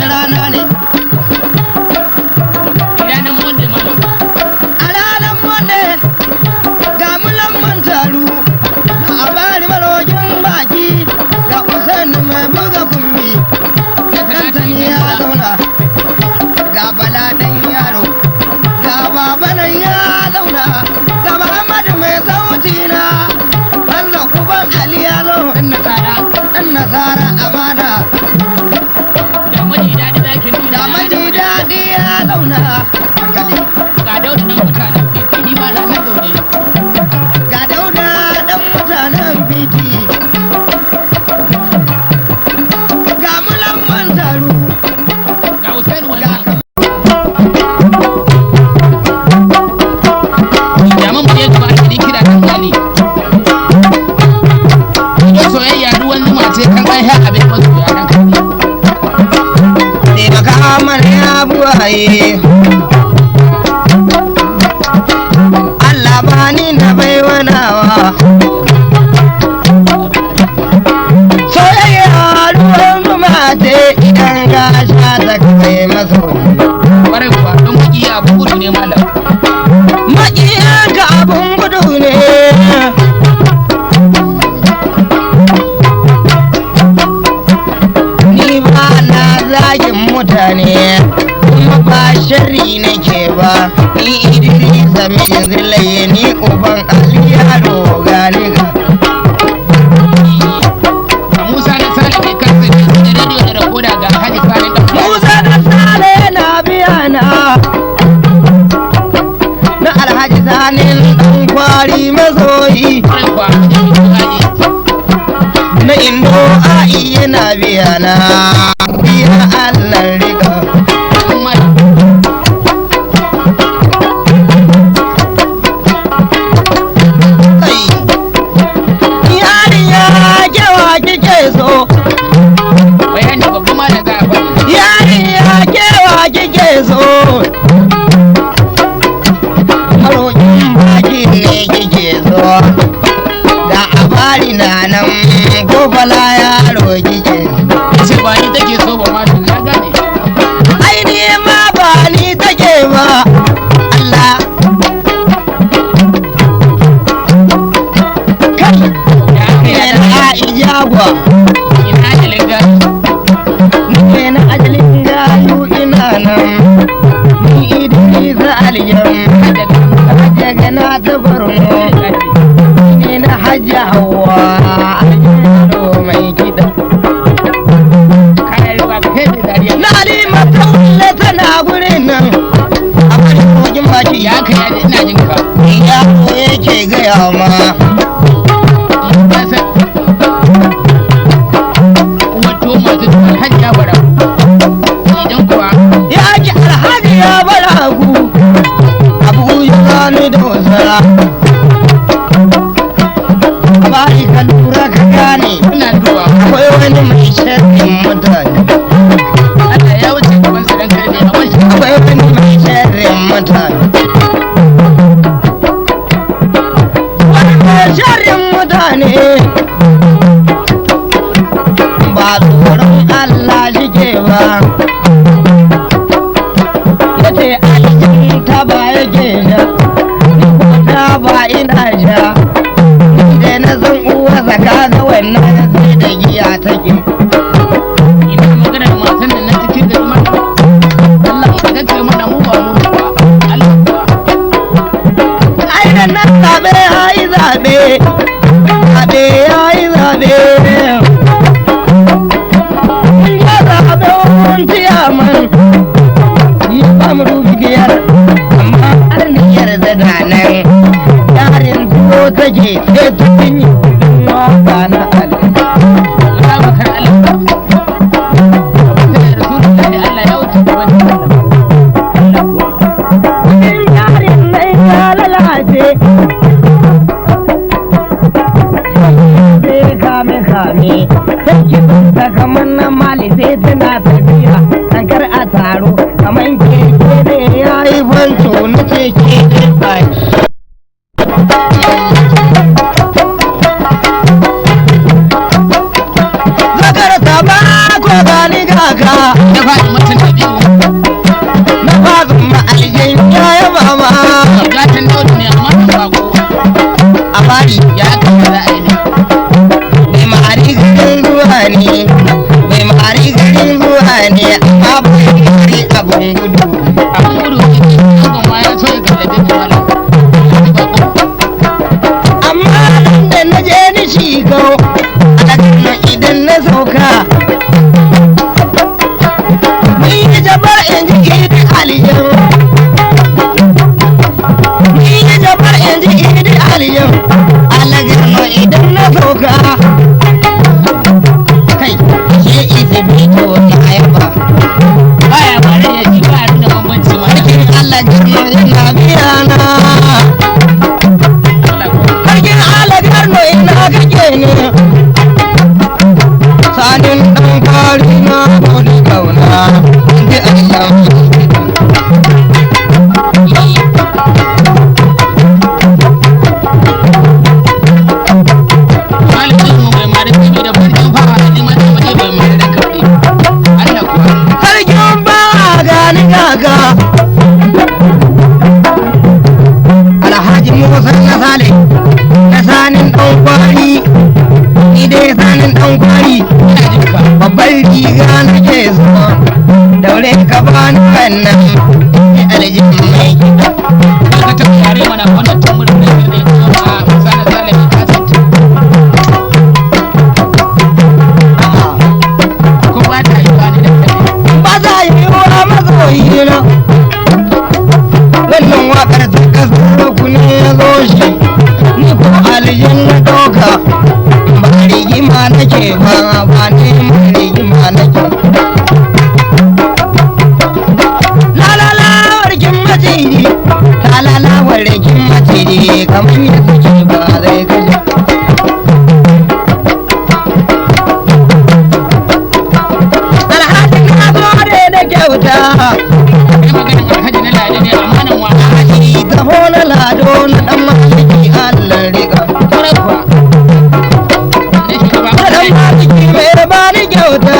wani rana ne ranar wanda mana a ranar wanda ga mulan man taru da abari malogin baki ga usaini mai buga kumbi da tantani ya zauna ga bala dan yaro ga babanan ya zauna ga muhammadu mai sauti na Allah uban ali ya zo dan nasara amana da maji daɗi ɗakin da maji daɗi ya zauna hankali ga dauda nan mutanen fiti ma da nan zaune ga dauda dan mutanen fiti ga mulan man taru ga usaini ga wannan jaman mu je gaba a kiri kira kan gali ko soyayya duk wani mace kan ai ha abin masu ya dan kan taimaka mana ya buwaye Allah bani na bai wanawa soyayya ruwan zuma ce idan ka sha ta kai masoyi kwarai kuwa don kuki abu gudu ne malam maƙiyanka abun gudu ne ni ba na zagin mutane kuma ba shari nake ba ni idrisa mai zilaye ni uban aliyaro gani ga a musa na sale mai kansa da rediyo da rakoda ga alhaji sale da musa da sale na biya na alhaji sanin dan kwari masoyi kwarai kuwa da haji na indo ai yana biya na biya allah riga kuma kai yarinya kewa kike so bayani babba ma da za a bari yarinya kewa kike so marokin baki ne kike so da abari na nan ko bala yaro kike ce ba ni take so ba ma na gane ai ni ma ba ni take ba Allah kai ya kai ya yana ijagwa ina da lingashi ni na ajalin gayu ina nan ni idrisa aliyam daga na ta borno ni na hajji hawa aljaro mai gida kayan ruwa ka kai da dariya na lima taule tana gurin nan a bari kogin baki ya kai ya ina jin ka yaro yake gaya ma ya san wato masu alhaji ya bara idan kuwa ya ji alhaji ya bara ku abu ya gani da wasara a bari ka lura ka gane ina duba akwai wani mai sharrin mutane Allah ya wuce gaban sa dan karbe a wani akwai wani mai sharrin mutane wani mai sharrin mutane ba tsoron Allah shike ba yace aljin ta ba yake sha ni ko ta ba ina sha ni dai na zan uwa zaka ga wannan sai da giya take ina magana da matan nan na cikin da kuma Allah idan kai mana mu ba mu ba Allah kuwa ai da nan zabe ai zabe zabe ai zabe mun ya zabe mun ciyaman yi ba mu rubi biyar amma har ni yarda da nan yarin tuwo take sai cikin yi waka na ali ya bakar Allah Rasulullahi Allah ya wuce gaban sa Allah kuwa yarin nan ya lalace sai kame kame take ta kamar na mali sai tana tafiya an kar a taro kamar keke ne ya yi fanto na ce keke baki zakar ta ba ko gani gaga ya faɗi alaƙar idan na sauka mun yi jabar in ji idi aliyu mun yi jabar in ji idi aliyu alaƙar idan na sauka kai ke isi bito na ayaba baya ba da yaji ba a nuna bambanci ma da sarkin alaƙar ina biyana sarkin alaƙar ina kake ne sanin ɗan fari na bodi kauna inji Allah malamin mu bai mara kabi da farkin fara da neman da mace bai mara da kabi Allah kuwa sarkin ba gani gaga alhaji musa na sale na sanin ɗan kwari ni dai sanin ɗan kwari ina jin ba babbar riga na ke so daure ka bani wannan aljin mai gida ka ta yare mana wannan tumurin da ke da cewa misali sale mai kasance ko ba ta yi ba da kabi ba za yi wa mazoyi na wannan wakar ta kasar ku ne ya zo shi ni ko aljin na doka ba rigima nake ba ba neman rigima nake lalala warkin maciji lalala warkin maciji kamar yadda ke ba zai kashe alhaji na zo da kyauta kai maganin alhaji na lade ne amanan wa Alhaji taho na lado na dan maliki Allah riga kwarai kuwa na shugaba dan maliki mai bani kyauta